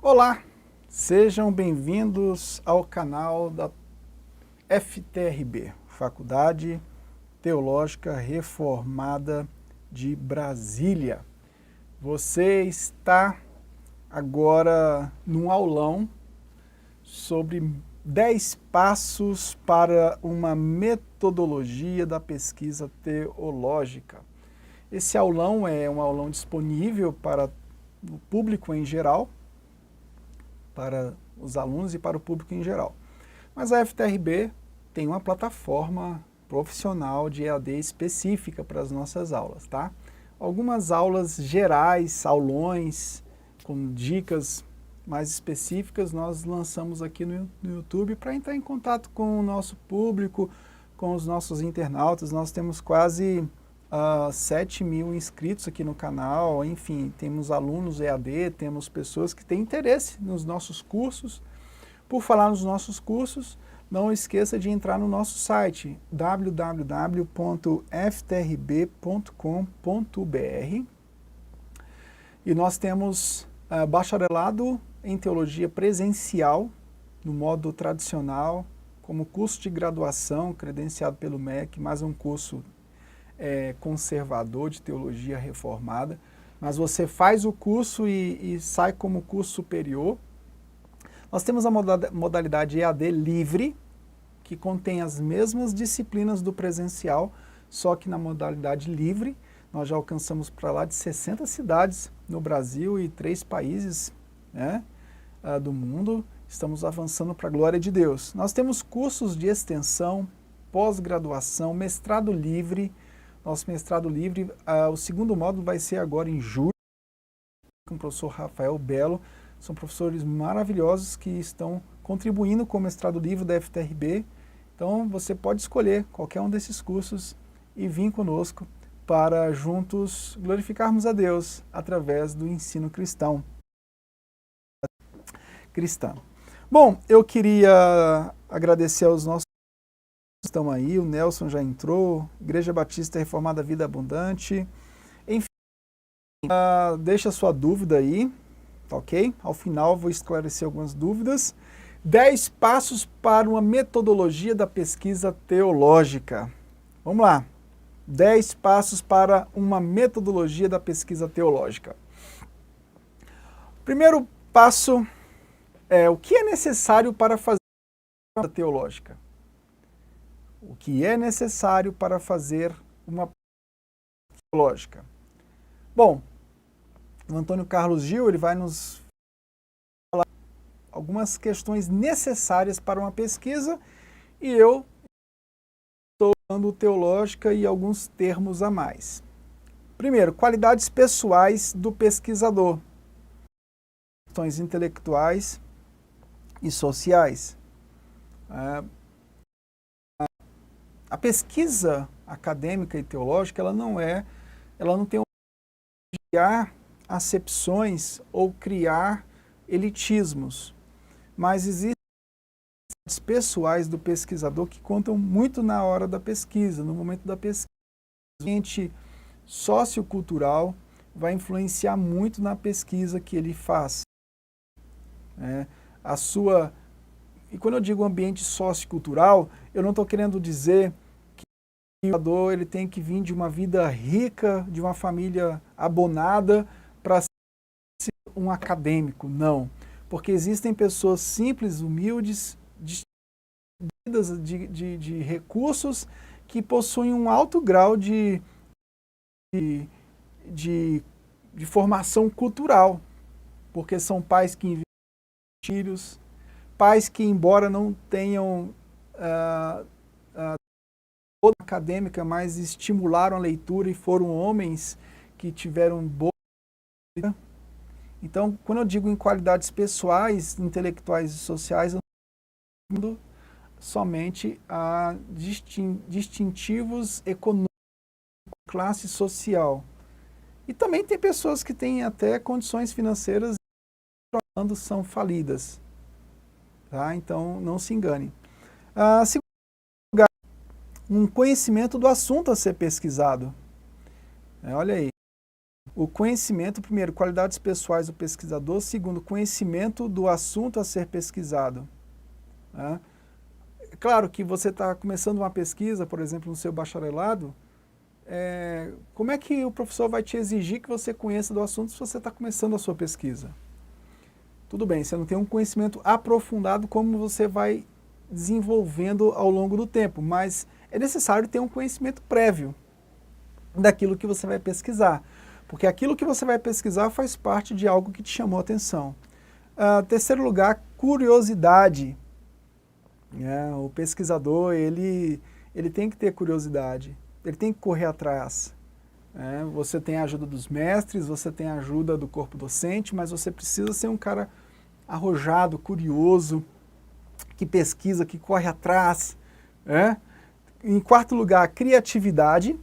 Olá, sejam bem-vindos ao canal da FTRB, Faculdade Teológica Reformada de Brasília. Você está agora num aulão sobre 10 passos para uma metodologia da pesquisa teológica. Esse aulão é um aulão disponível para o público em geral, para os alunos e para o público em geral. Mas a FTRB tem uma plataforma profissional de EAD específica para as nossas aulas, tá? Algumas aulas gerais, aulões, com dicas mais específicas, nós lançamos aqui no YouTube para entrar em contato com o nosso público, com os nossos internautas. Nós temos quase 7.000 inscritos aqui no canal, enfim, temos alunos EAD, temos pessoas que têm interesse nos nossos cursos. Por falar nos nossos cursos, não esqueça de entrar no nosso site www.ftrb.com.br e nós temos bacharelado em teologia presencial, no modo tradicional, como curso de graduação credenciado pelo MEC, mais um curso conservador de teologia reformada, mas você faz o curso e sai como curso superior. Nós temos a modalidade EAD livre, que contém as mesmas disciplinas do presencial, só que na modalidade livre. Nós já alcançamos para lá de 60 cidades no Brasil e 3 países, né, do mundo. Estamos avançando para a glória de Deus. Nós temos cursos de extensão, pós-graduação, mestrado livre. Nosso mestrado livre, o segundo módulo vai ser agora em julho, com o professor Rafael Belo. São professores maravilhosos que estão contribuindo com o mestrado livre da FTRB. Então você pode escolher qualquer um desses cursos e vir conosco para juntos glorificarmos a Deus através do ensino cristão. Bom, eu queria agradecer aos nossos que estão aí, o Nelson já entrou, Igreja Batista Reformada Vida Abundante, enfim, deixa a sua dúvida aí, ok? Ao final vou esclarecer algumas dúvidas. 10 passos para uma metodologia da pesquisa teológica. Vamos lá. 10 passos para uma metodologia da pesquisa teológica. Primeiro passo é o que é necessário para fazer uma pesquisa teológica. O que é necessário para fazer uma pesquisa teológica? Bom, o Antônio Carlos Gil ele vai nos falar algumas questões necessárias para uma pesquisa e eu estou dando teológica e alguns termos a mais. Primeiro, qualidades pessoais do pesquisador, questões intelectuais e sociais. A pesquisa acadêmica e teológica ela não tem de criar acepções ou criar elitismos, mas existem qualidades pessoais do pesquisador que contam muito na hora da pesquisa, no momento da pesquisa. O ambiente sociocultural vai influenciar muito na pesquisa que ele faz. E quando eu digo ambiente sociocultural, eu não estou querendo dizer que o pesquisador ele tem que vir de uma vida rica, de uma família abonada para ser um acadêmico, não. Porque existem pessoas simples, humildes, de recursos, que possuem um alto grau de formação cultural, porque são pais que investem em filhos, pais que, embora não tenham toda acadêmica, mas estimularam a leitura e foram homens que tiveram boa vida. Então, quando eu digo em qualidades pessoais, intelectuais e sociais, eu não estou somente a distintivos econômicos, classe social. E também tem pessoas que têm até condições financeiras e são falidas. Tá? Então, não se engane. Segundo lugar, um conhecimento do assunto a ser pesquisado. Olha aí. O conhecimento, primeiro, qualidades pessoais do pesquisador, segundo, conhecimento do assunto a ser pesquisado. Né? Claro que você está começando uma pesquisa, por exemplo, no seu bacharelado, como é que o professor vai te exigir que você conheça do assunto se você está começando a sua pesquisa? Tudo bem, você não tem um conhecimento aprofundado como você vai desenvolvendo ao longo do tempo, mas é necessário ter um conhecimento prévio daquilo que você vai pesquisar, porque aquilo que você vai pesquisar faz parte de algo que te chamou a atenção. Terceiro lugar, curiosidade. O pesquisador, ele tem que ter curiosidade, ele tem que correr atrás. Você tem a ajuda dos mestres, você tem a ajuda do corpo docente, mas você precisa ser um cara arrojado, curioso, que pesquisa, que corre atrás. Em quarto lugar, criatividade.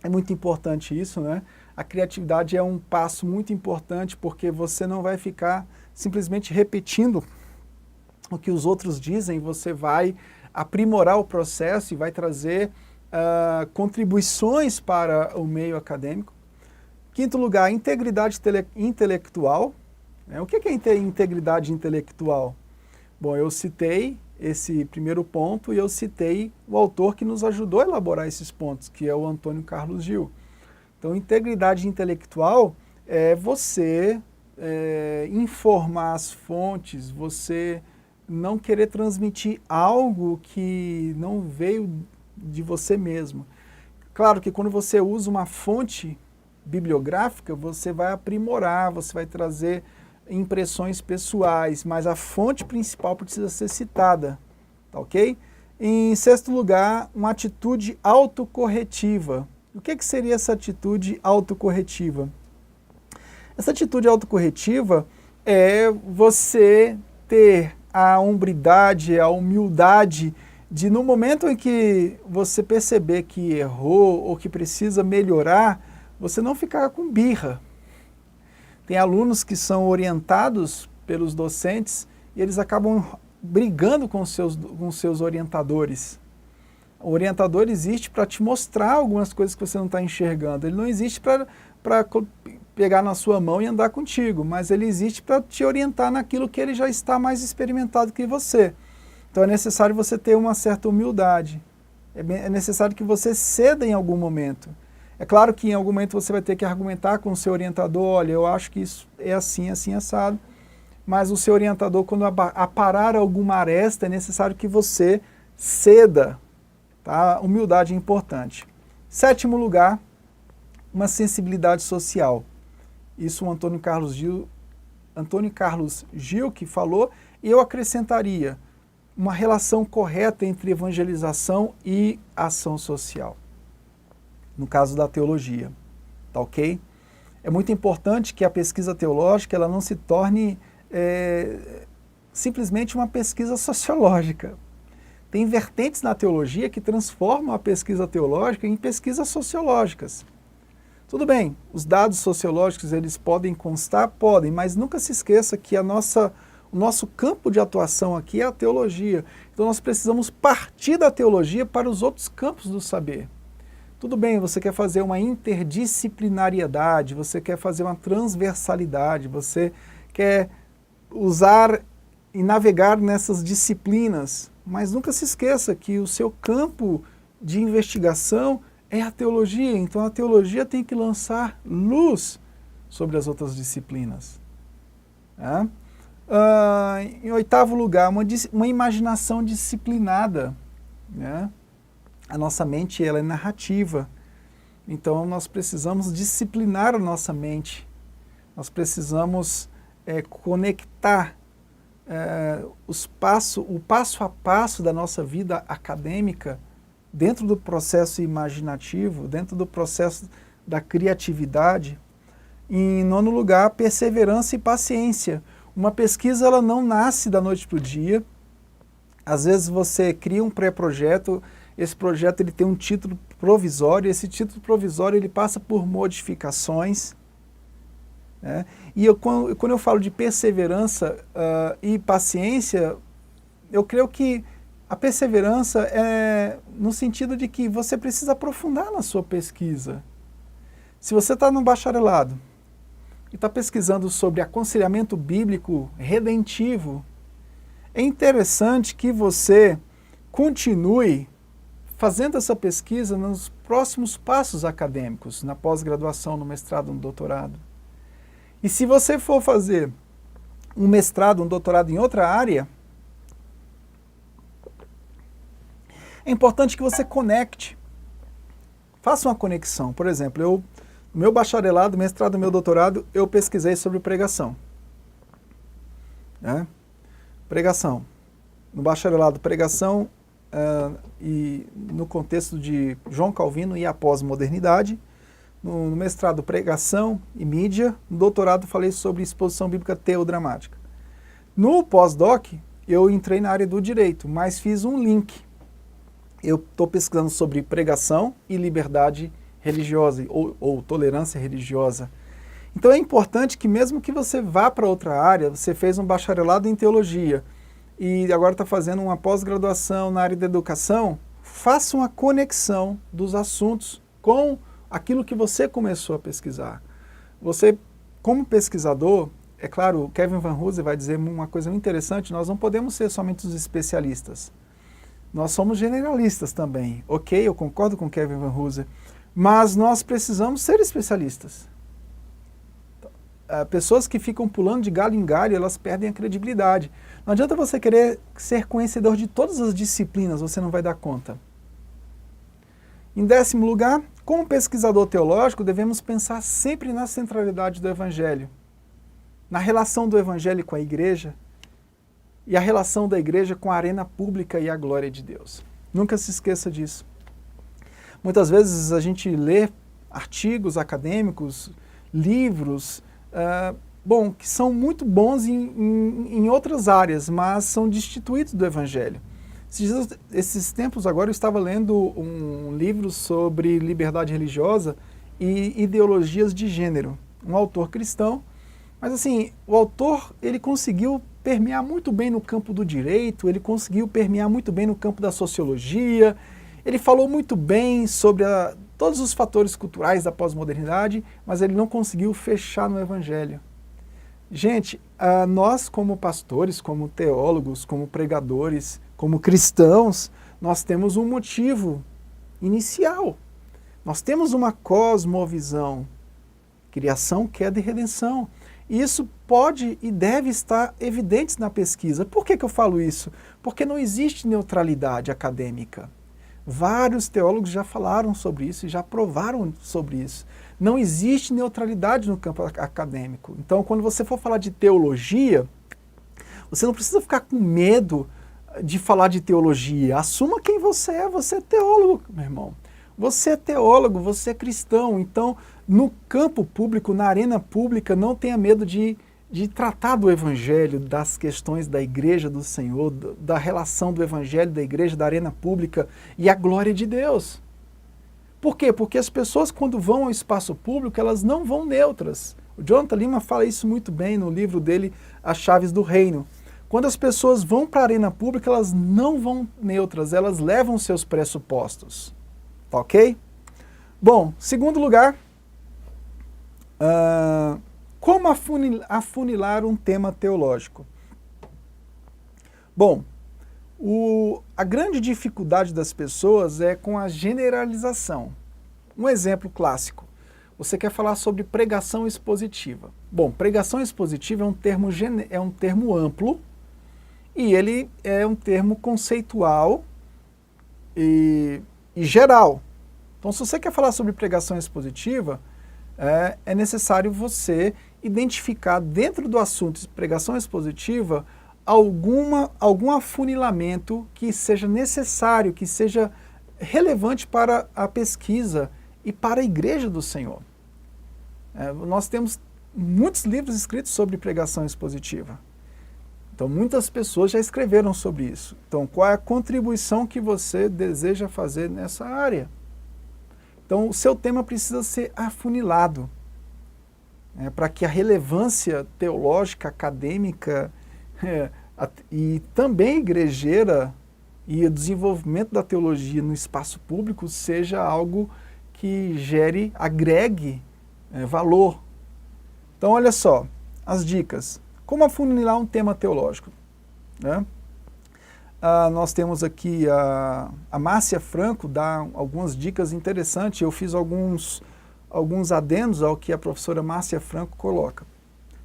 É muito importante isso, né? A criatividade é um passo muito importante porque você não vai ficar simplesmente repetindo o que os outros dizem, você vai aprimorar o processo e vai trazer contribuições para o meio acadêmico. Quinto lugar, integridade intelectual. O que é integridade intelectual? Bom, eu citei esse primeiro ponto e eu citei o autor que nos ajudou a elaborar esses pontos, que é o Antônio Carlos Gil. Então, integridade intelectual é você informar as fontes, você não querer transmitir algo que não veio de você mesmo. Claro que quando você usa uma fonte bibliográfica, você vai aprimorar, você vai trazer impressões pessoais, mas a fonte principal precisa ser citada, tá ok? Em sexto lugar, uma atitude autocorretiva. O que seria essa atitude autocorretiva? Essa atitude autocorretiva é você ter a hombridade, a humildade de, no momento em que você perceber que errou ou que precisa melhorar, você não ficar com birra. Tem alunos que são orientados pelos docentes e eles acabam brigando com seus orientadores. O orientador existe para te mostrar algumas coisas que você não está enxergando. Ele não existe para pegar na sua mão e andar contigo, mas ele existe para te orientar naquilo que ele já está mais experimentado que você. Então é necessário você ter uma certa humildade. É necessário que você ceda em algum momento. É claro que em algum momento você vai ter que argumentar com o seu orientador, olha, eu acho que isso é assim, assim, assado. Mas o seu orientador, quando aparar alguma aresta, é necessário que você ceda. Tá? Humildade é importante. Sétimo lugar, uma sensibilidade social. Isso o Antônio Carlos Gil que falou, e eu acrescentaria uma relação correta entre evangelização e ação social. No caso da teologia, tá ok? É muito importante que a pesquisa teológica ela não se torne simplesmente uma pesquisa sociológica. Tem vertentes na teologia que transformam a pesquisa teológica em pesquisas sociológicas. Tudo bem, os dados sociológicos eles podem constar? Podem, mas nunca se esqueça que o nosso campo de atuação aqui é a teologia. Então nós precisamos partir da teologia para os outros campos do saber. Tudo bem, você quer fazer uma interdisciplinariedade, você quer fazer uma transversalidade, você quer usar e navegar nessas disciplinas, mas nunca se esqueça que o seu campo de investigação é a teologia, então a teologia tem que lançar luz sobre as outras disciplinas. Em oitavo lugar, uma imaginação disciplinada. A nossa mente ela é narrativa, então nós precisamos disciplinar a nossa mente, nós precisamos conectar o passo a passo da nossa vida acadêmica dentro do processo imaginativo, dentro do processo da criatividade. Em nono lugar, perseverança e paciência. Uma pesquisa ela não nasce da noite para o dia. Às vezes você cria um pré-projeto, esse projeto ele tem um título provisório, esse título provisório ele passa por modificações. E quando eu falo de perseverança e paciência, eu creio que a perseverança é no sentido de que você precisa aprofundar na sua pesquisa. Se você está no bacharelado e está pesquisando sobre aconselhamento bíblico redentivo, é interessante que você continue fazendo essa pesquisa nos próximos passos acadêmicos, na pós-graduação, no mestrado, no doutorado. E se você for fazer um mestrado, um doutorado em outra área, é importante que você conecte. Faça uma conexão. Por exemplo, no meu bacharelado, mestrado, meu doutorado, eu pesquisei sobre pregação. Né? Pregação. No bacharelado, pregação e no contexto de João Calvino e a pós-modernidade. No mestrado, pregação e mídia. No doutorado, falei sobre exposição bíblica teodramática. No pós-doc, eu entrei na área do direito, mas fiz um link. Eu estou pesquisando sobre pregação e liberdade religiosa, ou tolerância religiosa. Então é importante que mesmo que você vá para outra área, você fez um bacharelado em teologia e agora está fazendo uma pós-graduação na área da educação, faça uma conexão dos assuntos com aquilo que você começou a pesquisar. Você, como pesquisador, é claro, o Kevin Van Hooser vai dizer uma coisa muito interessante, nós não podemos ser somente os especialistas. Nós somos generalistas também. Ok, eu concordo com Kevin Van Hooser, mas nós precisamos ser especialistas. Pessoas que ficam pulando de galho em galho, elas perdem a credibilidade. Não adianta você querer ser conhecedor de todas as disciplinas, você não vai dar conta. Em 10º lugar, como pesquisador teológico, devemos pensar sempre na centralidade do Evangelho, na relação do Evangelho com a igreja e a relação da igreja com a arena pública e a glória de Deus. Nunca se esqueça disso. Muitas vezes a gente lê artigos acadêmicos, livros, que são muito bons em outras áreas, mas são destituídos do Evangelho. Esses tempos agora eu estava lendo um livro sobre liberdade religiosa e ideologias de gênero. Um autor cristão, mas assim, o autor ele conseguiu permear muito bem no campo do direito, ele conseguiu permear muito bem no campo da sociologia, ele falou muito bem sobre todos os fatores culturais da pós-modernidade, mas ele não conseguiu fechar no Evangelho. Gente, nós como pastores, como teólogos, como pregadores, como cristãos, nós temos um motivo inicial. Nós temos uma cosmovisão, criação, queda e redenção. E isso pode e deve estar evidente na pesquisa. Por que eu falo isso? Porque não existe neutralidade acadêmica. Vários teólogos já falaram sobre isso e já provaram sobre isso. Não existe neutralidade no campo acadêmico. Então, quando você for falar de teologia, você não precisa ficar com medo de falar de teologia. Assuma quem você é teólogo, meu irmão. Você é teólogo, você é cristão. Então, no campo público, na arena pública, não tenha medo de tratar do Evangelho, das questões da igreja do Senhor, da relação do Evangelho, da igreja, da arena pública e a glória de Deus. Por quê? Porque as pessoas, quando vão ao espaço público, elas não vão neutras. O Jonathan Lima fala isso muito bem no livro dele, As Chaves do Reino. Quando as pessoas vão para a arena pública, elas não vão neutras, elas levam seus pressupostos. Tá ok? Bom, segundo lugar, como afunilar um tema teológico? Bom, a grande dificuldade das pessoas é com a generalização. Um exemplo clássico. Você quer falar sobre pregação expositiva. Bom, pregação expositiva é um termo amplo e ele é um termo conceitual e geral. Então, se você quer falar sobre pregação expositiva, é necessário você identificar dentro do assunto de pregação expositiva algum afunilamento que seja necessário, que seja relevante para a pesquisa e para a igreja do Senhor. Nós temos muitos livros escritos sobre pregação expositiva. Então, muitas pessoas já escreveram sobre isso. Então, qual é a contribuição que você deseja fazer nessa área? Então, o seu tema precisa ser afunilado, para que a relevância teológica, acadêmica e também igrejeira e o desenvolvimento da teologia no espaço público seja algo que agregue valor. Então, olha só, as dicas. Como afunilar um tema teológico? Né? Nós temos aqui a Márcia Franco, dá algumas dicas interessantes. Eu fiz alguns adendos ao que a professora Márcia Franco coloca.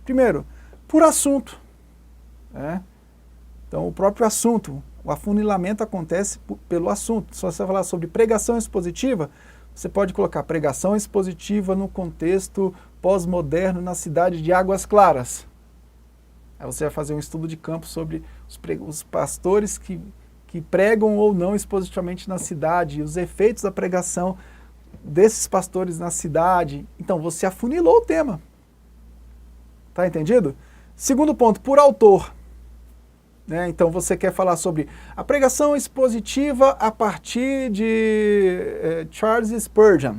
Primeiro, por assunto. Né? Então, o próprio assunto, o afunilamento acontece pelo assunto. Se você falar sobre pregação expositiva, você pode colocar pregação expositiva no contexto pós-moderno na cidade de Águas Claras. Aí você vai fazer um estudo de campo sobre os pastores que pregam ou não expositivamente na cidade, e os efeitos da pregação desses pastores na cidade. Então, você afunilou o tema. Tá entendido? Segundo ponto, por autor. Né? Então, você quer falar sobre a pregação expositiva a partir de Charles Spurgeon,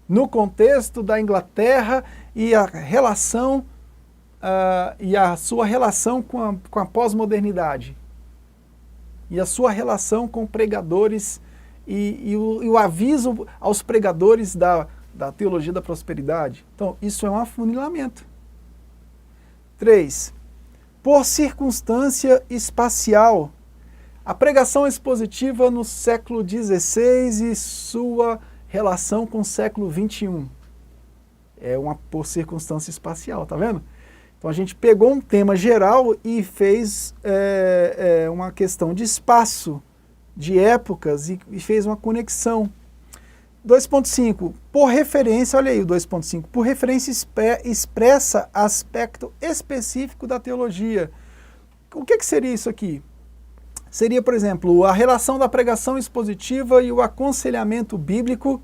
no contexto da Inglaterra e a relação e a sua relação com a pós-modernidade, e a sua relação com pregadores e o aviso aos pregadores da teologia da prosperidade. Então, isso é um afunilamento. 3. Por circunstância espacial. A pregação expositiva no século XVI e sua relação com o século XXI. É uma por circunstância espacial, tá vendo? Então a gente pegou um tema geral e fez uma questão de espaço, de épocas, e fez uma conexão. 2.5, por referência, olha aí o 2.5, por referência expressa aspecto específico da teologia. O que seria isso aqui? Seria, por exemplo, a relação da pregação expositiva e o aconselhamento bíblico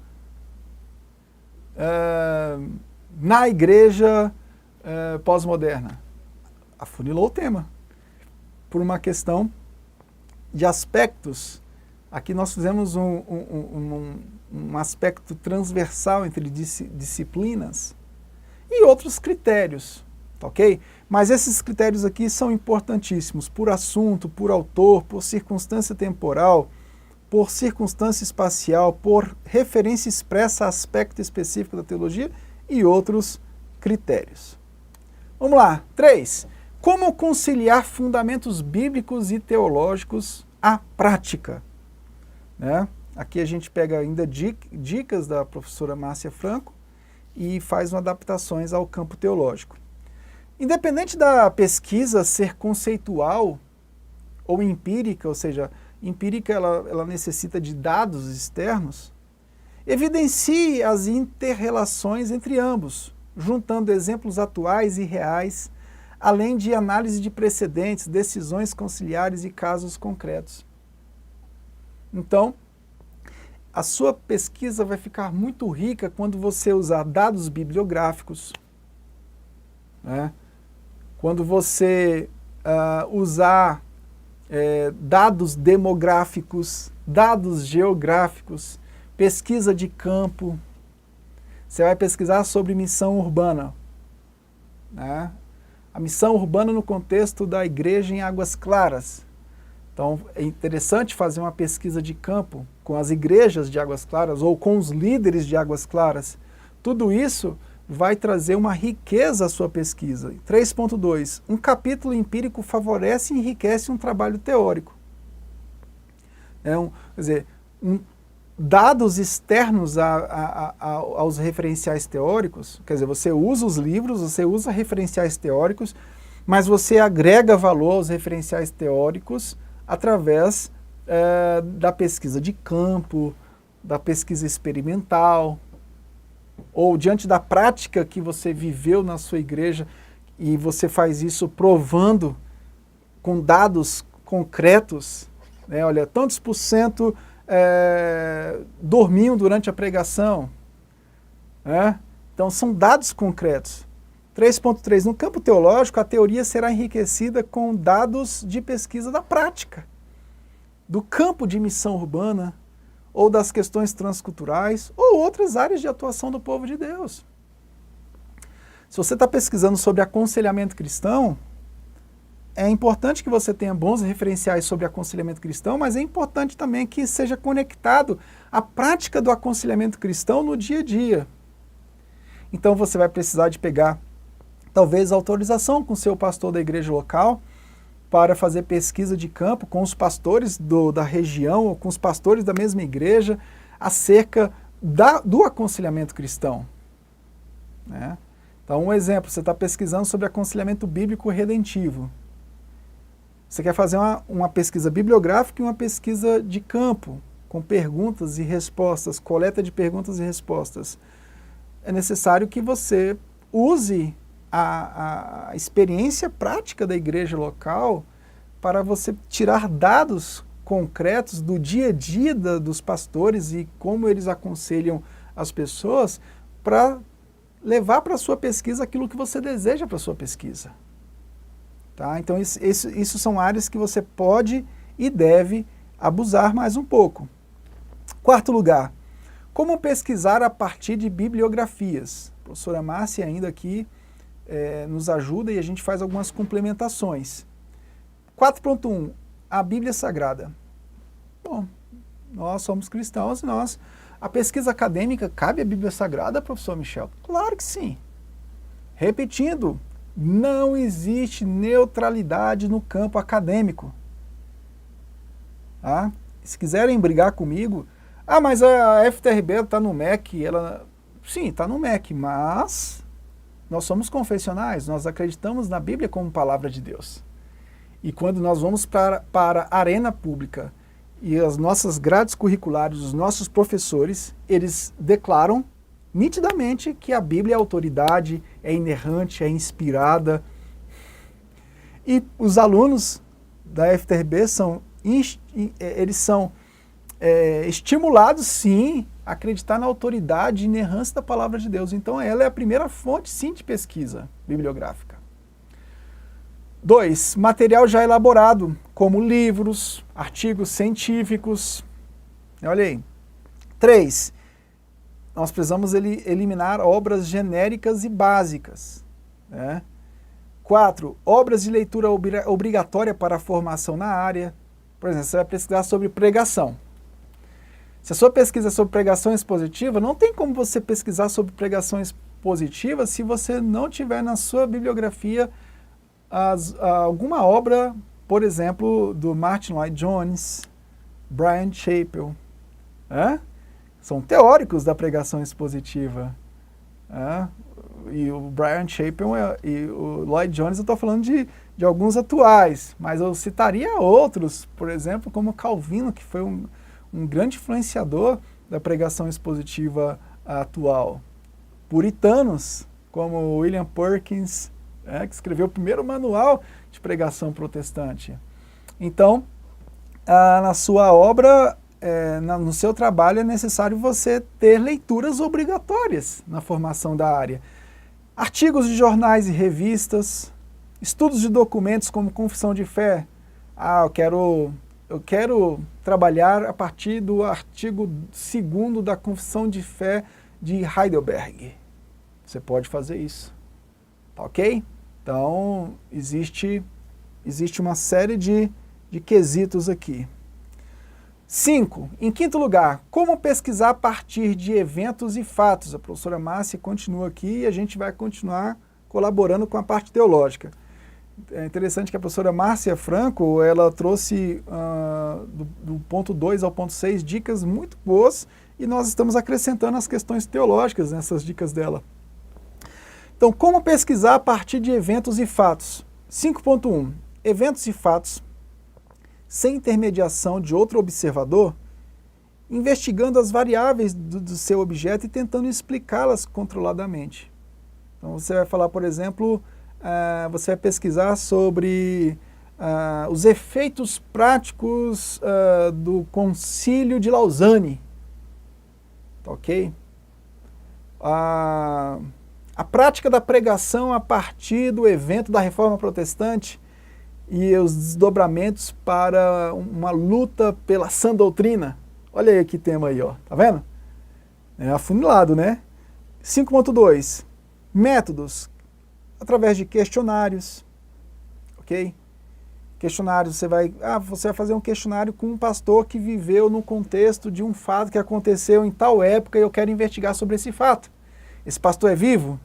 na igreja pós-moderna. Afunilou o tema. Por uma questão de aspectos. Aqui nós fizemos um aspecto transversal entre disciplinas e outros critérios, tá ok? Mas esses critérios aqui são importantíssimos, por assunto, por autor, por circunstância temporal, por circunstância espacial, por referência expressa a aspecto específico da teologia e outros critérios. Vamos lá. 3. Como conciliar fundamentos bíblicos e teológicos à prática? Né? Aqui a gente pega ainda dicas da professora Márcia Franco e faz adaptações ao campo teológico. Independente da pesquisa ser conceitual ou empírica, ou seja, empírica ela necessita de dados externos, evidencie as inter-relações entre ambos, juntando exemplos atuais e reais, além de análise de precedentes, decisões conciliares e casos concretos. Então, a sua pesquisa vai ficar muito rica quando você usar dados bibliográficos, né? Quando você usar dados demográficos, dados geográficos, pesquisa de campo. Você vai pesquisar sobre missão urbana, né? A missão urbana no contexto da igreja em Águas Claras. Então, é interessante fazer uma pesquisa de campo com as igrejas de Águas Claras ou com os líderes de Águas Claras. Tudo isso vai trazer uma riqueza à sua pesquisa. 3.2. Um capítulo empírico favorece e enriquece um trabalho teórico. Quer dizer, dados externos aos referenciais teóricos, quer dizer, você usa os livros, você usa referenciais teóricos, mas você agrega valor aos referenciais teóricos através da pesquisa de campo, da pesquisa experimental, ou diante da prática que você viveu na sua igreja, e você faz isso provando com dados concretos, né? Olha, tantos por cento dormiam durante a pregação, né? Então são dados concretos. 3.3. No campo teológico, a teoria será enriquecida com dados de pesquisa da prática, do campo de missão urbana, ou das questões transculturais, ou outras áreas de atuação do povo de Deus. Se você está pesquisando sobre aconselhamento cristão, é importante que você tenha bons referenciais sobre aconselhamento cristão, mas é importante também que seja conectado à prática do aconselhamento cristão no dia a dia. Então você vai precisar de pegar, talvez, autorização com o seu pastor da igreja local para fazer pesquisa de campo com os pastores da região ou com os pastores da mesma igreja acerca do aconselhamento cristão. Né? Então, um exemplo, você está pesquisando sobre aconselhamento bíblico redentivo. Você quer fazer uma pesquisa bibliográfica e uma pesquisa de campo, com perguntas e respostas, coleta de perguntas e respostas. É necessário que você use a experiência prática da igreja local para você tirar dados concretos do dia a dia dos pastores e como eles aconselham as pessoas para levar para a sua pesquisa aquilo que você deseja para a sua pesquisa. Tá? Então, isso são áreas que você pode e deve abusar mais um pouco. Quarto lugar, como pesquisar a partir de bibliografias. A professora Márcia ainda aqui nos ajuda e a gente faz algumas complementações. 4.1, a Bíblia Sagrada. Bom, nós somos cristãos e a pesquisa acadêmica cabe à Bíblia Sagrada, professor Michel? Claro que sim. Repetindo, não existe neutralidade no campo acadêmico. Tá? Se quiserem brigar comigo, mas a FTRB está no MEC, sim, está no MEC, mas nós somos confessionais, nós acreditamos na Bíblia como palavra de Deus. E quando nós vamos para a arena pública e as nossas grades curriculares, os nossos professores, eles declaram nitidamente que a Bíblia é autoridade, é inerrante, é inspirada. E os alunos da FTRB eles são estimulados, sim, a acreditar na autoridade e inerrância da palavra de Deus. Então ela é a primeira fonte, sim, de pesquisa bibliográfica. 2. Material já elaborado, como livros, artigos científicos. Olha aí. 3. Nós precisamos eliminar obras genéricas e básicas. Né? 4. Obras de leitura obrigatória para a formação na área. Por exemplo, você vai pesquisar sobre pregação. Se a sua pesquisa é sobre pregação expositiva, não tem como você pesquisar sobre pregação expositiva se você não tiver na sua bibliografia alguma obra, por exemplo, do Martin Lloyd-Jones, Bryan Chapell. São teóricos da pregação expositiva. E o Bryan Chapell e o Lloyd-Jones, eu estou falando de alguns atuais, mas eu citaria outros, por exemplo, como Calvino, que foi um grande influenciador da pregação expositiva atual. Puritanos, como William Perkins, que escreveu o primeiro manual de pregação protestante. Então, na sua obra, no seu trabalho, é necessário você ter leituras obrigatórias na formação da área. Artigos de jornais e revistas, estudos de documentos como Confissão de Fé. Eu quero trabalhar a partir do artigo 2º da Confissão de Fé de Heidelberg. Você pode fazer isso. Tá ok? Então, existe uma série de quesitos aqui. 5. Em quinto lugar, como pesquisar a partir de eventos e fatos. A professora Márcia continua aqui e a gente vai continuar colaborando com a parte teológica. É interessante que a professora Márcia Franco, ela trouxe do ponto 2 ao ponto 6 dicas muito boas e nós estamos acrescentando as questões teológicas nessas dicas dela. Então, como pesquisar a partir de eventos e fatos? 5.1. Eventos e fatos sem intermediação de outro observador, investigando as variáveis do seu objeto e tentando explicá-las controladamente. Então, você vai falar, por exemplo, você vai pesquisar sobre os efeitos práticos do Concílio de Lausanne. Tá ok? A prática da pregação a partir do evento da Reforma Protestante e os desdobramentos para uma luta pela sã doutrina. Olha aí que tema aí, ó. Tá vendo? É afunilado, né? 5.2. Métodos. Através de questionários. Ok? Questionários, você vai fazer um questionário com um pastor que viveu no contexto de um fato que aconteceu em tal época e eu quero investigar sobre esse fato. Esse pastor é vivo?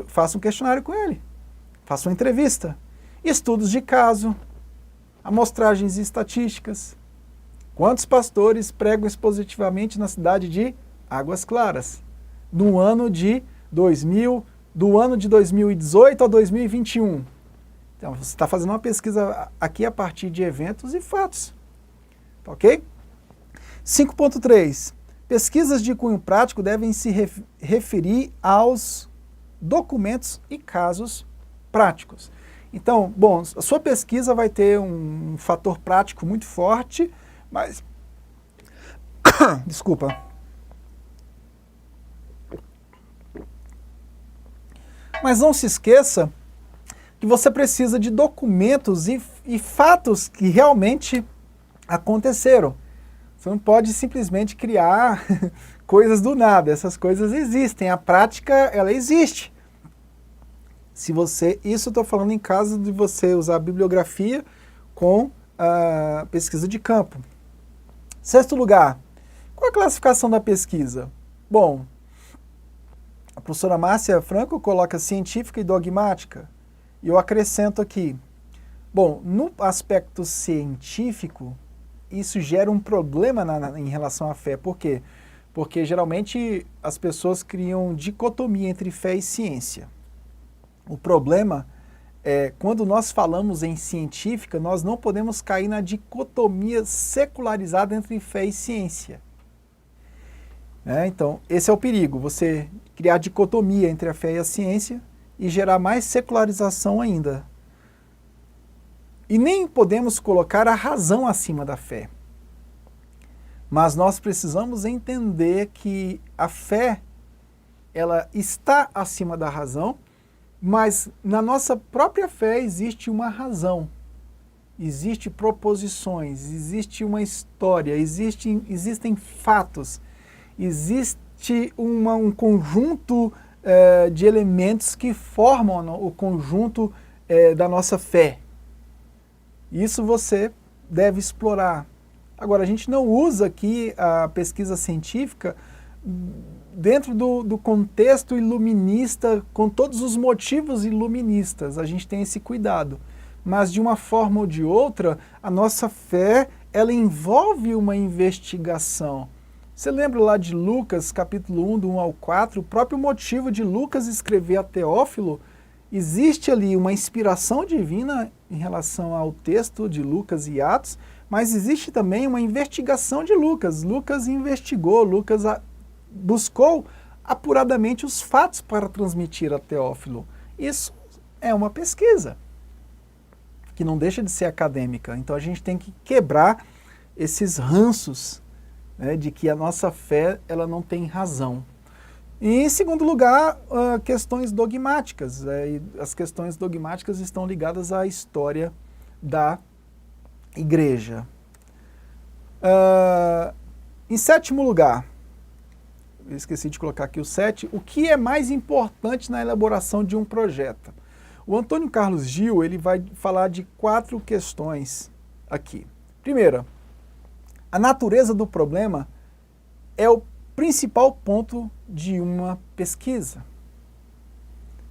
Faça um questionário com ele. Faça uma entrevista. Estudos de caso, amostragens e estatísticas. Quantos pastores pregam expositivamente na cidade de Águas Claras? Do ano de 2018 a 2021. Então, você está fazendo uma pesquisa aqui a partir de eventos e fatos. Tá ok? 5.3. Pesquisas de cunho prático devem se referir aos documentos e casos práticos. Então, bom, a sua pesquisa vai ter um fator prático muito forte, mas... Desculpa. Mas não se esqueça que você precisa de documentos e fatos que realmente aconteceram. Você não pode simplesmente criar coisas do nada. Essas coisas existem. A prática, ela existe. Isso eu estou falando em caso de você usar a bibliografia com a pesquisa de campo. 6º lugar, qual a classificação da pesquisa? Bom, a professora Márcia Franco coloca científica e dogmática. E eu acrescento aqui, bom, no aspecto científico, isso gera um problema em relação à fé. Por quê? Porque geralmente as pessoas criam dicotomia entre fé e ciência. O problema é, quando nós falamos em científica, nós não podemos cair na dicotomia secularizada entre fé e ciência. Então, esse é o perigo, você criar dicotomia entre a fé e a ciência e gerar mais secularização ainda. E nem podemos colocar a razão acima da fé. Mas nós precisamos entender que a fé, ela está acima da razão, mas na nossa própria fé existe uma razão. Existem proposições, existe uma história, existem fatos, existe um conjunto de elementos que formam o conjunto da nossa fé. Isso você deve explorar. Agora, a gente não usa aqui a pesquisa científica dentro do contexto iluminista, com todos os motivos iluministas. A gente tem esse cuidado. Mas, de uma forma ou de outra, a nossa fé, ela envolve uma investigação. Você lembra lá de Lucas, capítulo 1, do 1 ao 4? O próprio motivo de Lucas escrever a Teófilo, existe ali uma inspiração divina em relação ao texto de Lucas e Atos, mas existe também uma investigação de Lucas. Lucas investigou, Lucas buscou apuradamente os fatos para transmitir a Teófilo. Isso é uma pesquisa, que não deixa de ser acadêmica. Então a gente tem que quebrar esses ranços, né, de que a nossa fé ela não tem razão. E, em segundo lugar, questões dogmáticas. E as questões dogmáticas estão ligadas à história da igreja. Em 7º lugar, eu esqueci de colocar aqui o 7, o que é mais importante na elaboração de um projeto? O Antônio Carlos Gil, ele vai falar de 4 questões aqui. Primeira, a natureza do problema é o principal ponto de uma pesquisa.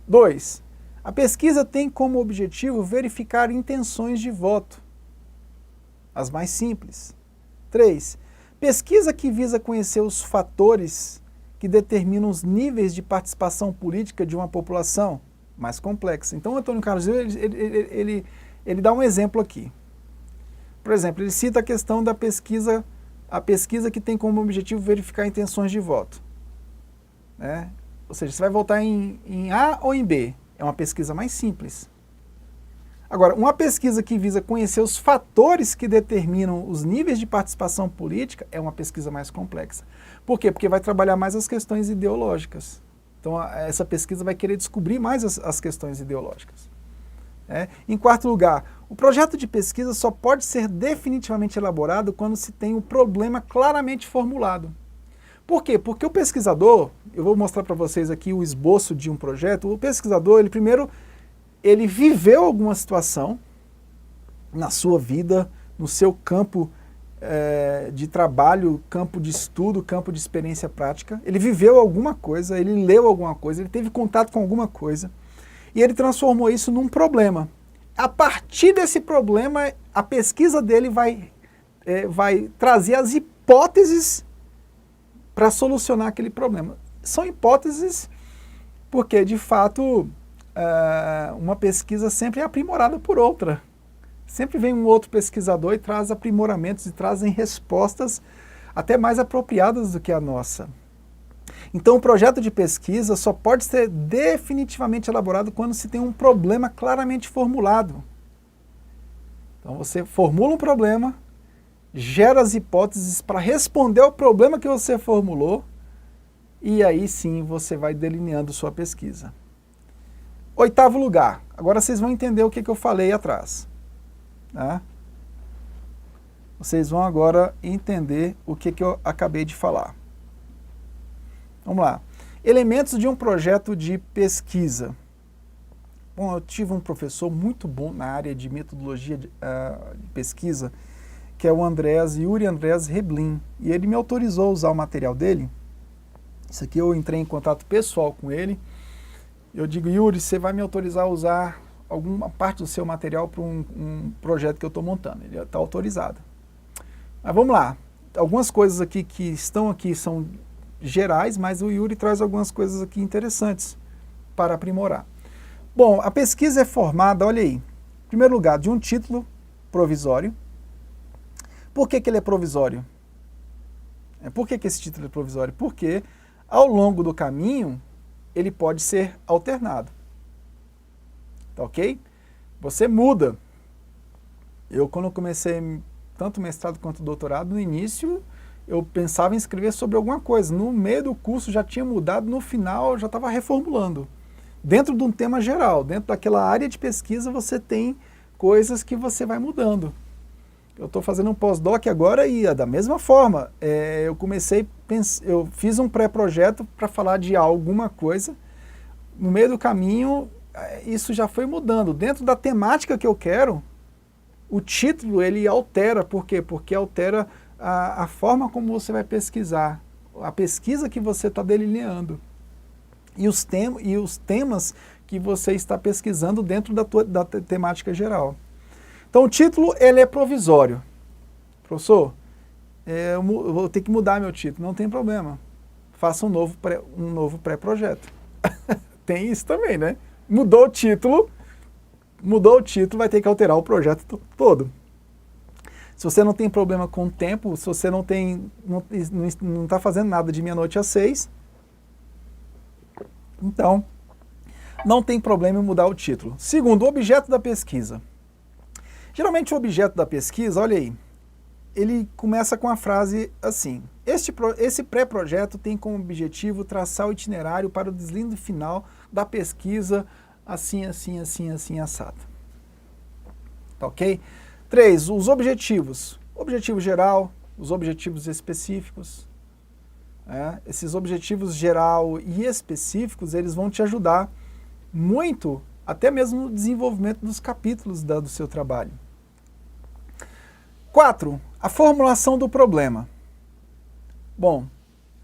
2, a pesquisa tem como objetivo verificar intenções de voto, as mais simples. 3, pesquisa que visa conhecer os fatores que determinam os níveis de participação política de uma população, mais complexa. Então, o Antônio Carlos Gil, ele dá um exemplo aqui. Por exemplo, ele cita a questão da pesquisa, a pesquisa que tem como objetivo verificar intenções de voto. Né? Ou seja, você vai votar em A ou em B? É uma pesquisa mais simples. Agora, uma pesquisa que visa conhecer os fatores que determinam os níveis de participação política é uma pesquisa mais complexa. Por quê? Porque vai trabalhar mais as questões ideológicas. Então, essa pesquisa vai querer descobrir mais as questões ideológicas. Em 4º lugar, o projeto de pesquisa só pode ser definitivamente elaborado quando se tem um problema claramente formulado. Por quê? Porque o pesquisador, eu vou mostrar para vocês aqui o esboço de um projeto, o pesquisador, ele viveu alguma situação na sua vida, no seu campo de trabalho, campo de estudo, campo de experiência prática. Ele viveu alguma coisa, ele leu alguma coisa, ele teve contato com alguma coisa e ele transformou isso num problema. A partir desse problema, a pesquisa dele vai trazer as hipóteses para solucionar aquele problema. São hipóteses porque, de fato, uma pesquisa sempre é aprimorada por outra. Sempre vem um outro pesquisador e traz aprimoramentos e trazem respostas até mais apropriadas do que a nossa. Então, o projeto de pesquisa só pode ser definitivamente elaborado quando se tem um problema claramente formulado. Então, você formula um problema, gera as hipóteses para responder ao problema que você formulou, e aí sim você vai delineando sua pesquisa. 8º lugar. Agora vocês vão entender o que eu falei atrás. Tá? Vocês vão agora entender o que eu acabei de falar. Vamos lá. Elementos de um projeto de pesquisa. Bom, eu tive um professor muito bom na área de metodologia de pesquisa, que é o Yuri Andrés Reblin, e ele me autorizou a usar o material dele. Isso aqui eu entrei em contato pessoal com ele. Eu digo, Yuri, você vai me autorizar a usar alguma parte do seu material para um projeto que eu estou montando. Ele está autorizado. Mas vamos lá. Algumas coisas aqui que estão aqui são gerais, mas o Yuri traz algumas coisas aqui interessantes para aprimorar. Bom, a pesquisa é formada, olha aí, em primeiro lugar, de um título provisório. Por que ele é provisório? Por que esse título é provisório? Porque ao longo do caminho ele pode ser alternado. Tá ok? Você muda. Eu, quando comecei tanto mestrado quanto doutorado, no início eu pensava em escrever sobre alguma coisa. No meio do curso já tinha mudado, no final eu já estava reformulando. Dentro de um tema geral, dentro daquela área de pesquisa, você tem coisas que você vai mudando. Eu estou fazendo um pós-doc agora e da mesma forma. Eu fiz um pré-projeto para falar de alguma coisa. No meio do caminho, isso já foi mudando. Dentro da temática que eu quero, o título ele altera. Por quê? Porque altera a forma como você vai pesquisar, a pesquisa que você está delineando e os temas que você está pesquisando dentro da temática geral. Então o título ele é provisório. Professor, eu vou ter que mudar meu título, não tem problema. Faça um novo pré-projeto. Tem isso também, né? Mudou o título, vai ter que alterar o projeto todo. Se você não tem problema com o tempo, se você não está fazendo nada de meia-noite às 6, então não tem problema em mudar o título. Segundo, o objeto da pesquisa. Geralmente o objeto da pesquisa, olha aí, ele começa com a frase assim: esse pré-projeto tem como objetivo traçar o itinerário para o deslinde final da pesquisa assim, assado. Tá ok? 3. Os objetivos. Objetivo geral, os objetivos específicos. Esses objetivos geral e específicos, eles vão te ajudar muito, até mesmo no desenvolvimento dos capítulos do seu trabalho. 4. A formulação do problema. Bom,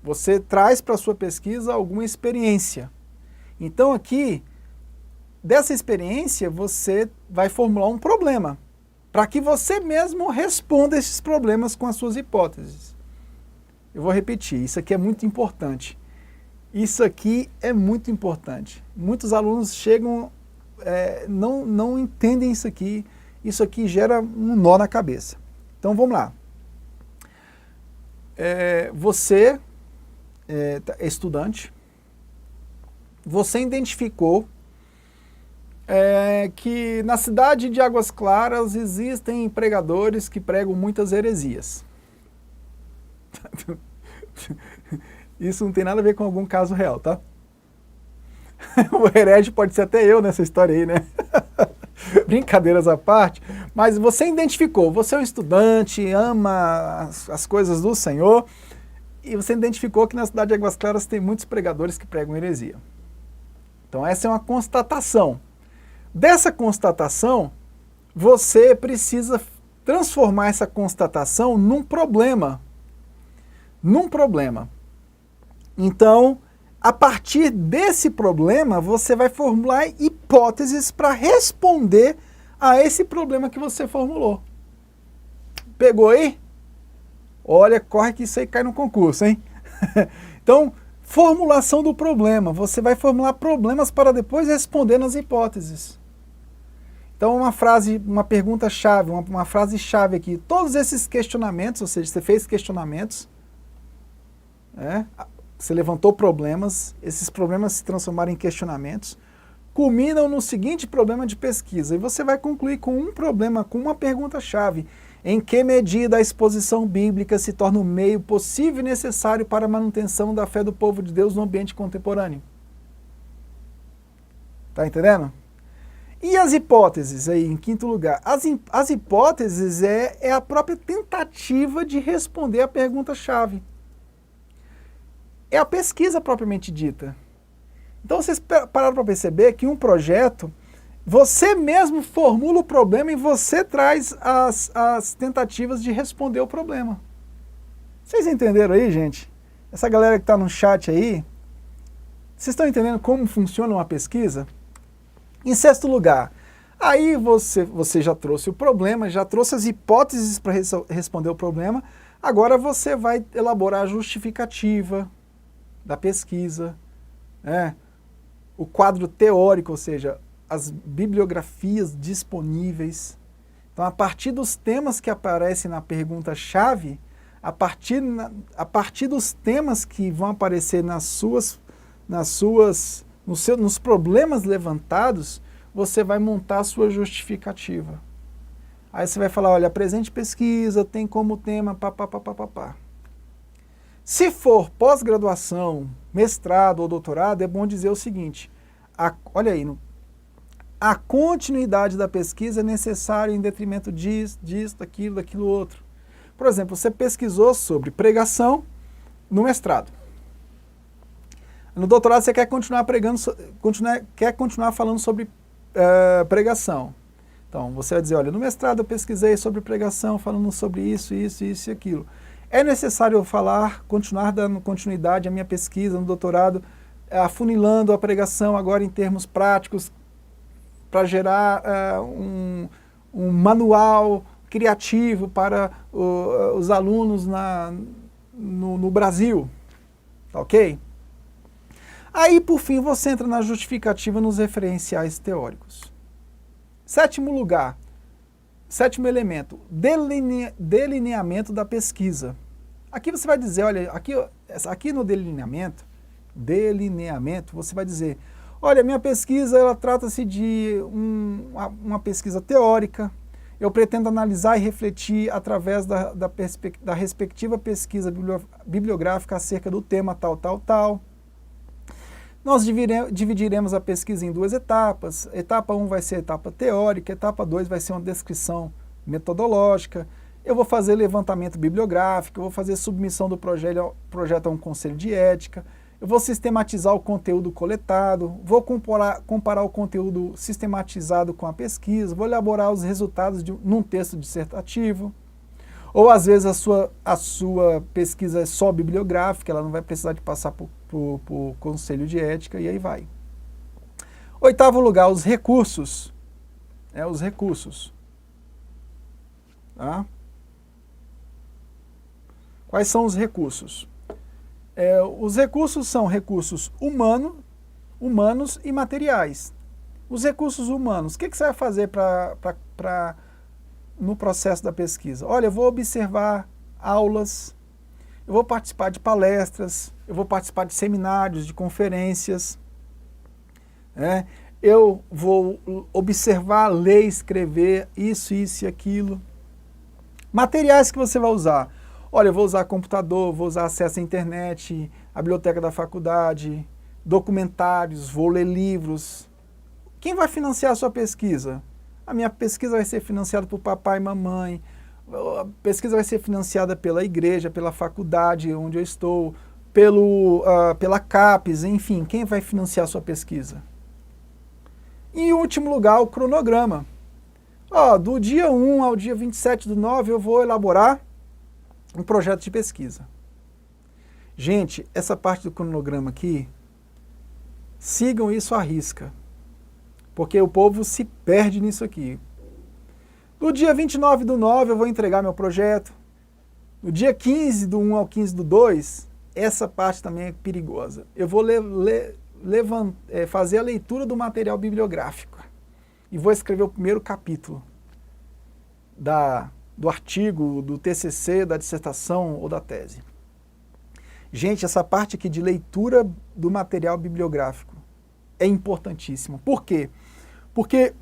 você traz para a sua pesquisa alguma experiência. Então aqui, dessa experiência, você vai formular um problema, para que você mesmo responda esses problemas com as suas hipóteses. Eu vou repetir, isso aqui é muito importante. Isso aqui é muito importante. Muitos alunos chegam, não entendem isso aqui gera um nó na cabeça. Então vamos lá. Você é estudante, você identificou que na cidade de Águas Claras existem pregadores que pregam muitas heresias. Isso não tem nada a ver com algum caso real, tá? O herege pode ser até eu nessa história aí, né? Brincadeiras à parte, mas você identificou, você é um estudante, ama as coisas do Senhor, e você identificou que na cidade de Águas Claras tem muitos pregadores que pregam heresia. Então essa é uma constatação. Dessa constatação, você precisa transformar essa constatação num problema. Então, a partir desse problema, você vai formular hipóteses para responder a esse problema que você formulou. Pegou aí? Olha, corre que isso aí cai no concurso, hein? Então, formulação do problema. Você vai formular problemas para depois responder nas hipóteses. Então, uma pergunta-chave, uma frase-chave aqui. Todos esses questionamentos, ou seja, você fez questionamentos, você levantou problemas, esses problemas se transformaram em questionamentos, culminam no seguinte problema de pesquisa. E você vai concluir com um problema, com uma pergunta-chave. Em que medida a exposição bíblica se torna um meio possível e necessário para a manutenção da fé do povo de Deus no ambiente contemporâneo? Tá entendendo? E as hipóteses aí, em quinto lugar? As hipóteses é a própria tentativa de responder a pergunta-chave. É a pesquisa propriamente dita. Então vocês pararam para perceber que um projeto, você mesmo formula o problema e você traz as tentativas de responder o problema. Vocês entenderam aí, gente? Essa galera que está no chat aí, vocês estão entendendo como funciona uma pesquisa? Em sexto lugar, aí você já trouxe o problema, já trouxe as hipóteses para responder o problema, agora você vai elaborar a justificativa da pesquisa, o quadro teórico, ou seja, as bibliografias disponíveis. Então, a partir dos temas que aparecem na pergunta-chave, a partir dos temas que vão aparecer nos problemas levantados, você vai montar a sua justificativa. Aí você vai falar, olha, a presente pesquisa tem como tema papapá. Se for pós-graduação, mestrado ou doutorado, é bom dizer o seguinte, olha aí, a continuidade da pesquisa é necessária em detrimento disso, daquilo outro. Por exemplo, você pesquisou sobre pregação no mestrado. No doutorado você quer continuar falando sobre pregação. Então, você vai dizer, olha, no mestrado eu pesquisei sobre pregação, falando sobre isso e aquilo. É necessário continuar dando continuidade à minha pesquisa no doutorado, afunilando a pregação agora em termos práticos, para gerar um manual criativo para os alunos no Brasil. Tá ok? Aí, por fim, você entra na justificativa nos referenciais teóricos. Sétimo elemento, delineamento da pesquisa. Aqui você vai dizer, olha, aqui no delineamento, você vai dizer, olha, minha pesquisa, ela trata-se de uma pesquisa teórica, eu pretendo analisar e refletir através da respectiva pesquisa bibliográfica acerca do tema tal. Nós dividiremos a pesquisa em duas etapas. Etapa 1 vai ser a etapa teórica, etapa 2 vai ser uma descrição metodológica. Eu vou fazer levantamento bibliográfico, eu vou fazer submissão do projeto a um conselho de ética, eu vou sistematizar o conteúdo coletado, vou comparar o conteúdo sistematizado com a pesquisa, vou elaborar os resultados num texto dissertativo. Ou às vezes a sua pesquisa é só bibliográfica, ela não vai precisar de passar por conselho de ética, e aí vai. Oitavo lugar, os recursos. Os recursos. Tá? Quais são os recursos? Os recursos são recursos humanos e materiais. Os recursos humanos, o que você vai fazer no processo da pesquisa? Olha, eu vou observar aulas, eu vou participar de palestras, eu vou participar de seminários, de conferências, eu vou observar, ler, escrever isso e aquilo. Materiais que você vai usar. Olha, eu vou usar computador, vou usar acesso à internet, a biblioteca da faculdade, documentários, vou ler livros. Quem vai financiar a sua pesquisa? A minha pesquisa vai ser financiada por papai e mamãe, a pesquisa vai ser financiada pela igreja, pela faculdade onde eu estou, pela CAPES, enfim, quem vai financiar a sua pesquisa? E em último lugar, o cronograma. Ó, do dia 1 ao dia 27/9 eu vou elaborar um projeto de pesquisa. Gente, essa parte do cronograma aqui, sigam isso à risca, porque o povo se perde nisso aqui. No dia 29/9 eu vou entregar meu projeto. No dia 15/1 ao 15/2, essa parte também é perigosa. Eu vou fazer a leitura do material bibliográfico e vou escrever o primeiro capítulo do artigo, do TCC, da dissertação ou da tese. Gente, essa parte aqui de leitura do material bibliográfico é importantíssima. Por quê? Porque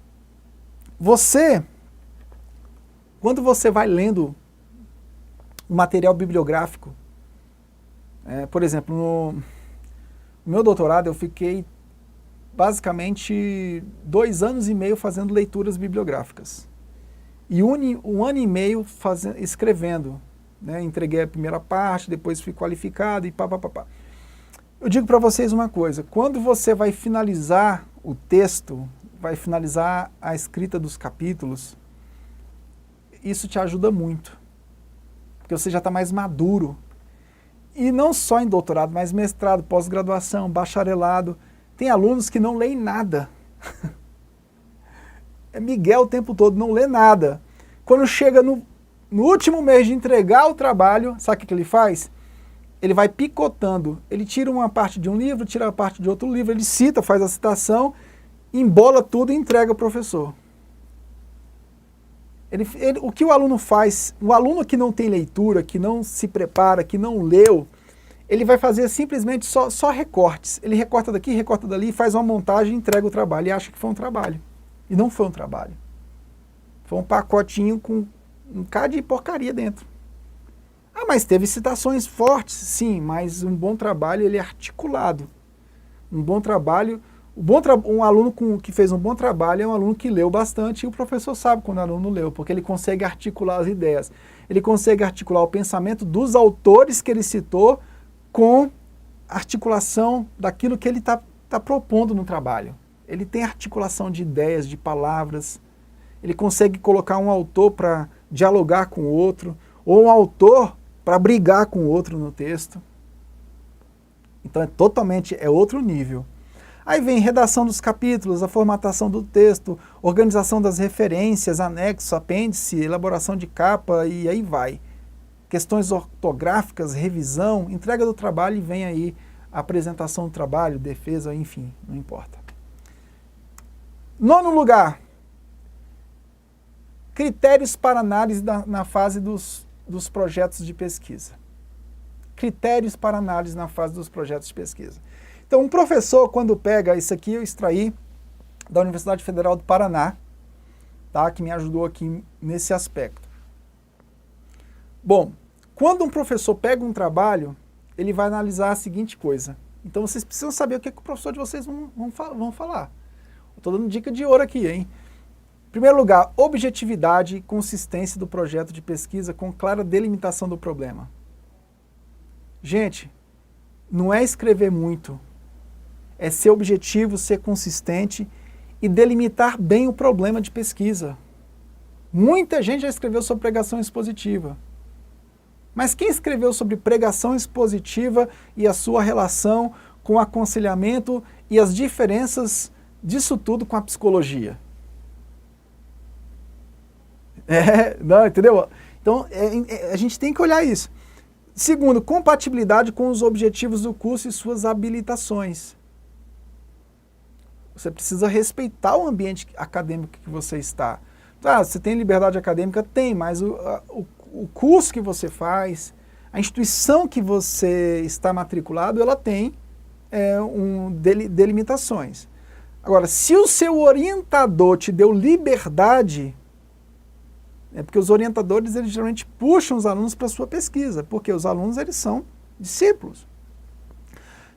quando você vai lendo o material bibliográfico, por exemplo, no meu doutorado eu fiquei basicamente 2 anos e meio fazendo leituras bibliográficas. E um ano e meio escrevendo. Entreguei a primeira parte, depois fui qualificado e pá. Eu digo para vocês uma coisa, quando você vai finalizar o texto, vai finalizar a escrita dos capítulos, isso te ajuda muito, porque você já está mais maduro. E não só em doutorado, mas mestrado, pós-graduação, bacharelado. Tem alunos que não leem nada. É Miguel o tempo todo, não lê nada. Quando chega no último mês de entregar o trabalho, sabe o que ele faz? Ele vai picotando. Ele tira uma parte de um livro, tira uma parte de outro livro, ele cita, faz a citação, embola tudo e entrega ao professor. O que o aluno faz, o aluno que não tem leitura, que não se prepara, que não leu, ele vai fazer simplesmente só recortes. Ele recorta daqui, recorta dali, faz uma montagem e entrega o trabalho. E acha que foi um trabalho. E não foi um trabalho. Foi um pacotinho com um bocado de porcaria dentro. Ah, mas teve citações fortes, sim, mas um bom trabalho ele é articulado. Um bom trabalho, um aluno que fez um bom trabalho é um aluno que leu bastante e o professor sabe quando o aluno leu, porque ele consegue articular as ideias. Ele consegue articular o pensamento dos autores que ele citou com articulação daquilo que ele está propondo no trabalho. Ele tem articulação de ideias, de palavras. Ele consegue colocar um autor para dialogar com o outro, ou um autor para brigar com o outro no texto. Então é outro nível. Aí vem redação dos capítulos, a formatação do texto, organização das referências, anexo, apêndice, elaboração de capa e aí vai. Questões ortográficas, revisão, entrega do trabalho e vem aí a apresentação do trabalho, defesa, enfim, não importa. 9º lugar, critérios para análise na fase dos projetos de pesquisa. Critérios para análise na fase dos projetos de pesquisa. Então, um professor, quando pega isso aqui, eu extraí da Universidade Federal do Paraná, tá, que me ajudou aqui nesse aspecto. Bom, quando um professor pega um trabalho, ele vai analisar a seguinte coisa. Então, vocês precisam saber o que o professor de vocês vão falar. Estou dando dica de ouro aqui, hein? Em primeiro lugar, objetividade e consistência do projeto de pesquisa com clara delimitação do problema. Gente, não é escrever muito, é ser objetivo, ser consistente e delimitar bem o problema de pesquisa. Muita gente já escreveu sobre pregação expositiva. Mas quem escreveu sobre pregação expositiva e a sua relação com o aconselhamento e as diferenças disso tudo com a psicologia? Não, entendeu? Então, a gente tem que olhar isso. Segundo, compatibilidade com os objetivos do curso e suas habilitações. Você precisa respeitar o ambiente acadêmico que você está. Ah, você tem liberdade acadêmica? Tem, mas o curso que você faz, a instituição que você está matriculado, ela tem delimitações. Agora, se o seu orientador te deu liberdade, porque os orientadores eles geralmente puxam os alunos para a sua pesquisa, porque os alunos eles são discípulos.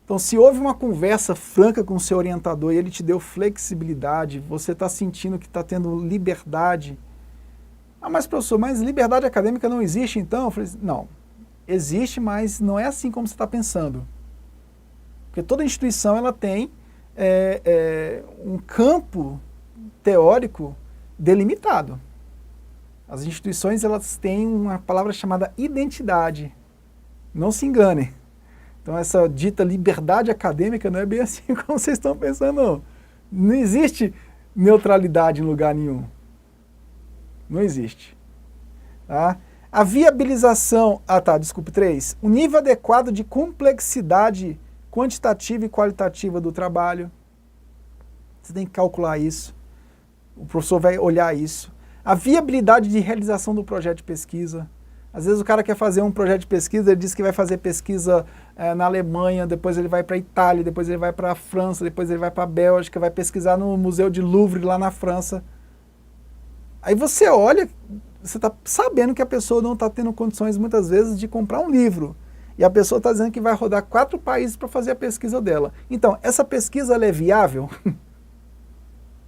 Então, se houve uma conversa franca com o seu orientador e ele te deu flexibilidade, você está sentindo que está tendo liberdade. Ah, mas professor, mas liberdade acadêmica não existe então? Eu falei, não, existe, mas não é assim como você está pensando. Porque toda instituição ela tem um campo teórico delimitado. As instituições, elas têm uma palavra chamada identidade. Não se enganem. Então essa dita liberdade acadêmica não é bem assim como vocês estão pensando, não. Não existe neutralidade em lugar nenhum. Não existe. Tá? A viabilização... desculpe, 3. O nível adequado de complexidade quantitativa e qualitativa do trabalho. Você tem que calcular isso. O professor vai olhar isso. A viabilidade de realização do projeto de pesquisa. Às vezes o cara quer fazer um projeto de pesquisa, ele diz que vai fazer pesquisa na Alemanha, depois ele vai para a Itália, depois ele vai para a França, depois ele vai para a Bélgica, vai pesquisar no Museu de Louvre lá na França. Aí você olha, você está sabendo que a pessoa não está tendo condições muitas vezes de comprar um livro. E a pessoa está dizendo que vai rodar 4 países para fazer a pesquisa dela. Então, essa pesquisa ela é viável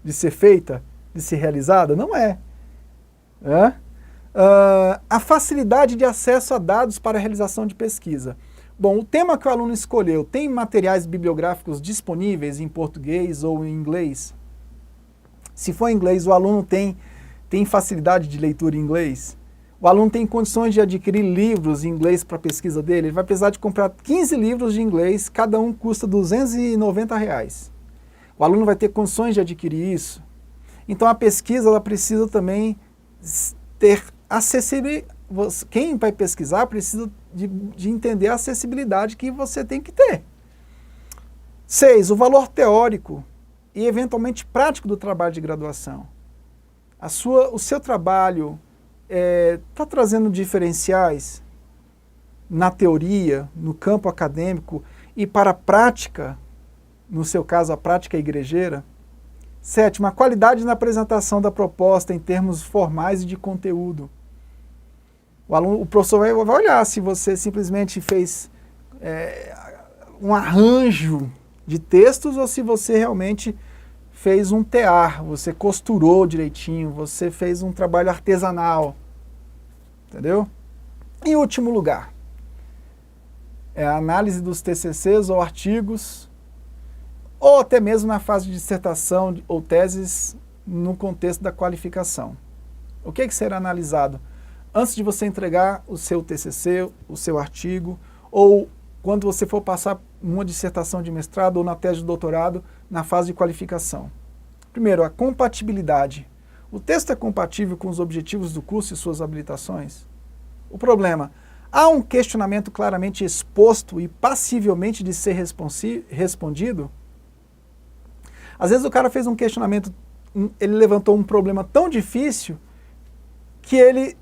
de ser feita, de ser realizada? Não é. A facilidade de acesso a dados para a realização de pesquisa. Bom, o tema que o aluno escolheu, tem materiais bibliográficos disponíveis em português ou em inglês? Se for em inglês, o aluno tem facilidade de leitura em inglês? O aluno tem condições de adquirir livros em inglês para a pesquisa dele? Ele vai precisar de comprar 15 livros de inglês, cada um custa R$290. O aluno vai ter condições de adquirir isso? Então a pesquisa ela precisa também ter acessibilidade. Quem vai pesquisar precisa de entender a acessibilidade que você tem que ter. 6. O valor teórico e eventualmente prático do trabalho de graduação. O seu trabalho está trazendo diferenciais na teoria, no campo acadêmico e para a prática, no seu caso a prática igrejeira? 7. A qualidade na apresentação da proposta em termos formais e de conteúdo. O professor vai olhar se você simplesmente fez um arranjo de textos ou se você realmente fez um tear, você costurou direitinho, você fez um trabalho artesanal. Entendeu? Em último lugar, a análise dos TCCs ou artigos, ou até mesmo na fase de dissertação ou teses no contexto da qualificação. O que será analisado? Antes de você entregar o seu TCC, o seu artigo, ou quando você for passar uma dissertação de mestrado ou na tese de doutorado, na fase de qualificação. Primeiro, a compatibilidade. O texto é compatível com os objetivos do curso e suas habilitações? O problema, há um questionamento claramente exposto e passivelmente de ser respondido? Às vezes o cara fez um questionamento, ele levantou um problema tão difícil que ele,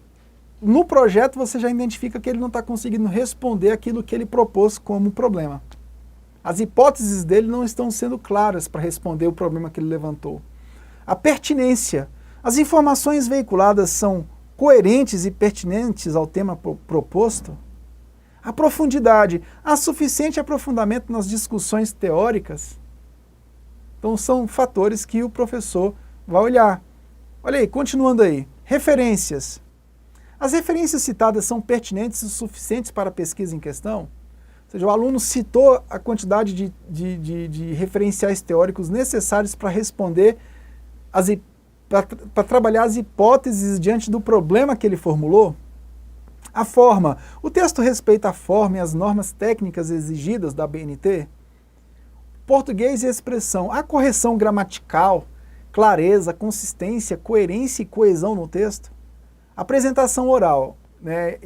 no projeto você já identifica que ele não está conseguindo responder aquilo que ele propôs como problema. As hipóteses dele não estão sendo claras para responder o problema que ele levantou. A pertinência. As informações veiculadas são coerentes e pertinentes ao tema proposto? A profundidade. Há suficiente aprofundamento nas discussões teóricas? Então são fatores que o professor vai olhar. Olha aí, continuando aí. Referências. As referências citadas são pertinentes e suficientes para a pesquisa em questão? Ou seja, o aluno citou a quantidade de referenciais teóricos necessários para responder, para trabalhar as hipóteses diante do problema que ele formulou? A forma. O texto respeita a forma e as normas técnicas exigidas da BNT? Português e expressão. Há correção gramatical, clareza, consistência, coerência e coesão no texto? Apresentação oral. Né?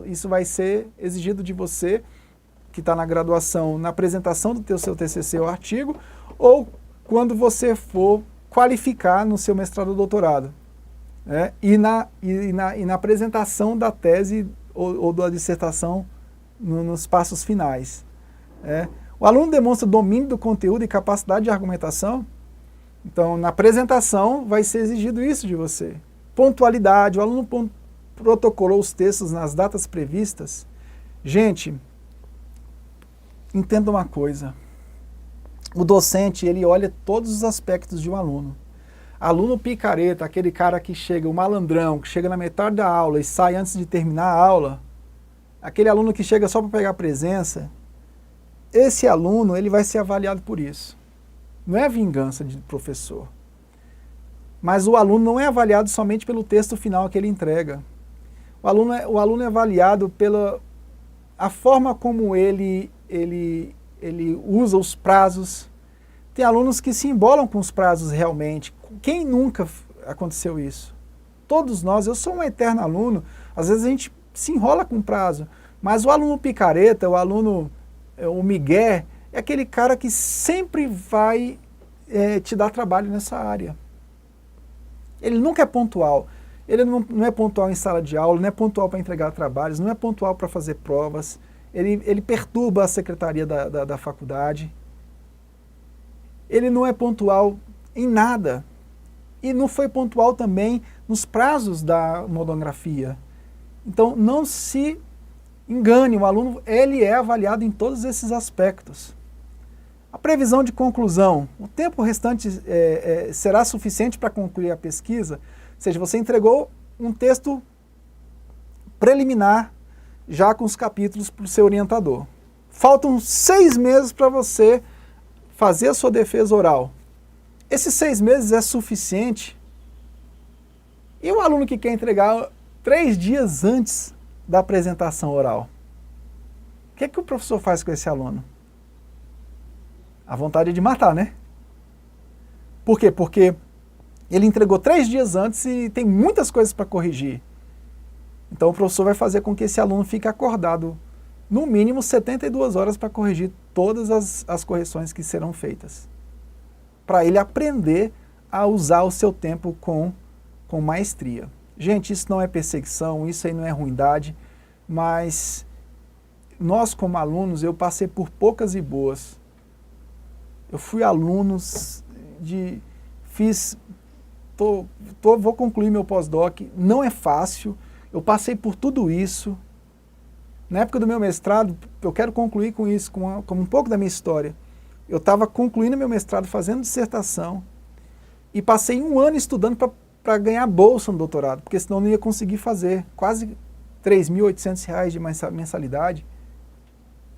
Isso vai ser exigido de você que está na graduação, na apresentação do seu TCC ou artigo, ou quando você for qualificar no seu mestrado ou doutorado. Né? E na apresentação da tese ou da dissertação nos passos finais. Né? O aluno demonstra domínio do conteúdo e capacidade de argumentação? Então, na apresentação vai ser exigido isso de você. Pontualidade, o aluno protocolou os textos nas datas previstas? Gente, entenda uma coisa. O docente, ele olha todos os aspectos de um aluno. Aluno picareta, aquele cara que chega, o malandrão, que chega na metade da aula e sai antes de terminar a aula, aquele aluno que chega só para pegar presença, esse aluno ele vai ser avaliado por isso. Não é vingança de professor. Mas o aluno não é avaliado somente pelo texto final que ele entrega. O aluno é avaliado pela a forma como ele usa os prazos. Tem alunos que se embolam com os prazos realmente. Quem nunca aconteceu isso? Todos nós, eu sou um eterno aluno, às vezes a gente se enrola com prazo, mas o aluno picareta, o migué, é aquele cara que sempre vai te dar trabalho nessa área. Ele nunca é pontual. Ele não é pontual em sala de aula, não é pontual para entregar trabalhos, não é pontual para fazer provas. Ele perturba a secretaria da faculdade. Ele não é pontual em nada. E não foi pontual também nos prazos da monografia. Então, não se engane, o aluno ele é avaliado em todos esses aspectos. A previsão de conclusão, o tempo restante será suficiente para concluir a pesquisa? Ou seja, você entregou um texto preliminar, já com os capítulos para o seu orientador. Faltam 6 meses para você fazer a sua defesa oral. Esses 6 meses é suficiente? E o aluno que quer entregar 3 dias antes da apresentação oral? O que o professor faz com esse aluno? A vontade é de matar, né? Por quê? Porque ele entregou 3 dias antes e tem muitas coisas para corrigir. Então o professor vai fazer com que esse aluno fique acordado no mínimo 72 horas para corrigir todas as correções que serão feitas. Para ele aprender a usar o seu tempo com maestria. Gente, isso não é perseguição, isso aí não é ruindade, mas nós como alunos, eu passei por poucas e boas. Eu fui aluno vou concluir meu pós-doc, não é fácil, eu passei por tudo isso. Na época do meu mestrado, eu quero concluir com isso, com um pouco da minha história. Eu estava concluindo meu mestrado, fazendo dissertação, e passei 1 ano estudando para ganhar bolsa no doutorado, porque senão eu não ia conseguir fazer. Quase R$ 3.800 de mensalidade,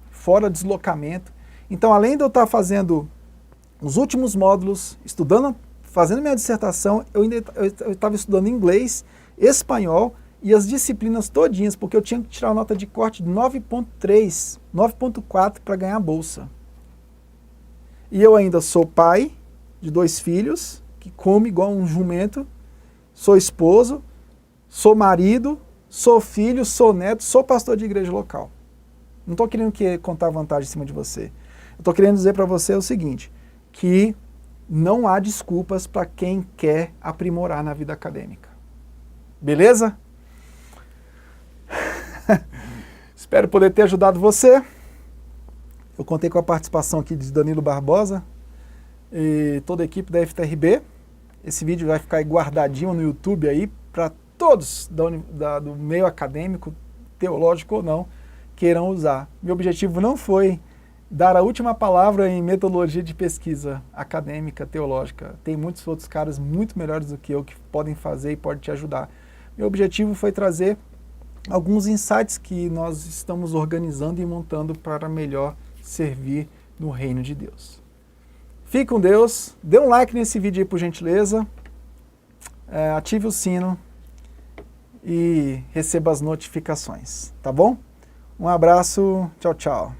fora deslocamento. Então, além de eu estar fazendo os últimos módulos, estudando, fazendo minha dissertação, eu estava estudando inglês, espanhol e as disciplinas todinhas, porque eu tinha que tirar uma nota de corte de 9.3, 9.4 para ganhar a bolsa. E eu ainda sou pai de 2 filhos, que come igual um jumento, sou esposo, sou marido, sou filho, sou neto, sou pastor de igreja local. Não estou querendo contar vantagem em cima de você. Eu estou querendo dizer para você o seguinte, que não há desculpas para quem quer aprimorar na vida acadêmica. Beleza? Espero poder ter ajudado você. Eu contei com a participação aqui de Danilo Barbosa e toda a equipe da FTRB. Esse vídeo vai ficar guardadinho no YouTube aí para todos do meio acadêmico, teológico ou não, queiram usar. Meu objetivo não foi dar a última palavra em metodologia de pesquisa acadêmica, teológica. Tem muitos outros caras muito melhores do que eu que podem fazer e podem te ajudar. Meu objetivo foi trazer alguns insights que nós estamos organizando e montando para melhor servir no reino de Deus. Fique com Deus, dê um like nesse vídeo aí por gentileza, ative o sino e receba as notificações, tá bom? Um abraço, tchau, tchau.